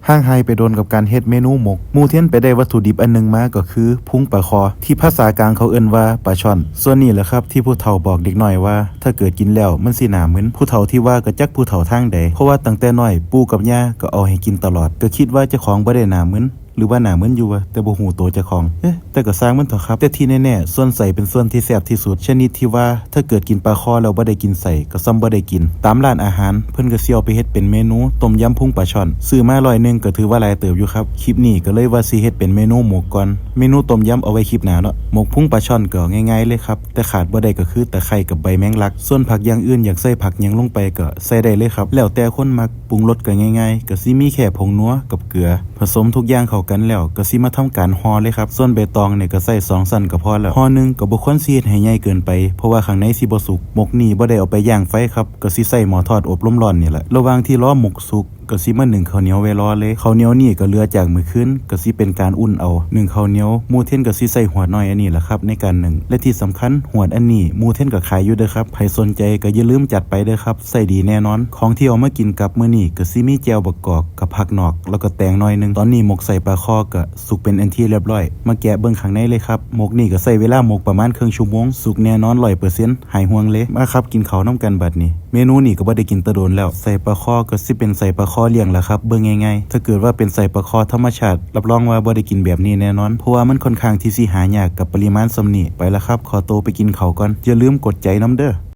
ห่างหายไปโดนกับการเฮ็ดเมนูหมกมูเทียนไปได้วัตถุดิบอันนึงมาก็คือพุงปลาคอที่ภาษากลางเขาเอิ้นว่าปลาช่อนส่วนนี้แหละครับที่ผู้เฒ่าบอกเด็กน้อยว่าถ้าเกิดกินแล้วมันสิหน้าเหมือนผู้เฒ่าที่ว่าก็จักผู้เฒ่าทางใดเพราะว่าตั้งแต่น้อยปู่กับย่าก็เอาให้กินตลอดก็คิดว่าเจ้าของบ่ได้หน้าเหมือนหรือว่าหน้าเหมือนอยู่แต่บ่ฮู้ตัวเจ้าของแต่ก็สร้างมันเถอะครับแต่ที่แน่ๆส่วนใส่เป็นส่วนที่แซ่บที่สุดชนิดที่ว่าถ้าเกิดกินปลาคอแล้วบ่ได้กินใส่ก็ซ้ำบ่ได้กินตามร้านอาหารเพิ่นก็สิเอาไปเฮ็ดเป็นเมนูต้มยำพุงปลาช่อนซื้อมา100นึงก็ถือว่าหลายเติบอยู่ครับคลิปนี้ก็เลยว่าสิเฮ็ดเป็นเมนูหมกก่อนเมนูต้มยำเอาไว้คลิปหน้าเนาะหมกพุงปลาช่อนก็ง่ายๆเลยครับแต่ขาดบ่ได้ก็คือตะไคร้กับใบแมงลักส่วนผักอย่างอื่นอยากใส่ผักหยังลงไปก็ใส่ได้เลยครับแล้วแต่คนมักปรุงรสก็ง่ายๆก็สิมีแค่ผงนัวกับเกลือผสมทุกอย่างเข้ากันแล้วก็สิมาทำการห่อเลยครับส่วนใบตองเนี่ยก็ใส่2สั้นก็พอแล้วห่อนึงก็บ่ควรสิเฮ็ดให้ใหญ่เกินไปเพราะว่าข้างในสิบ่สุกหมกนี่บ่ได้เอาไปย่างไฟครับก็สิใส่หม้อทอดอบลมร้อนนี่แหละระหว่างที่รอหมกสุกก็สิมานึ่งข้าวเหนียวไว้รอเลยข้าวเหนียวนี่ก็เหลือจากมื้อคืนก็สิเป็นการอุ่นเอานึ่งข้าวเหนียวหมู่เท่นก็สิใส่หัวน้อยอันนี้แหละครับในการนึ่งและที่สำคัญหัวอันนี้หมู่เท่นก็ขายอยู่เด้อครับใครสนใจก็อย่าลืมจัดไปเด้อครับใส่ดีแน่นอนของที่เอามากินกับมื้อนี้ก็สิมีแจ่วบักกอกกับผักนอกแล้วก็แตงน้อยนึงตอนนี้หมกใส่ปลาคอก็สุกเป็นอันที่เรียบร้อยมาแกะเบิ่งข้างในเลยครับหมกนี่ก็ใส่เวลาหมกประมาณครึ่งชั่วโมงสุกแน่นอน 100% หายห่วงเลยมาครับกินข้าวนํกันบัดนี้เมนูนี้ก็บ่ได้กินตะโดนแล้วใส่ปลาคอก็สิเป็นใส่ปลาคอเลี้ยงล่ะครับง่ายๆถ้าเกิดว่าเป็นใส่ปลาคอธรรมชาติรับรองว่าบ่ได้กินแบบนี้แน่นอนเพราะว่ามันค่อนข้างที่สิหายากกับปริมาณส่ำนี้ไปแล้วครับขอตัวไปกินข้าวก่อนอย่าลืมกดใจน้ำเด้อ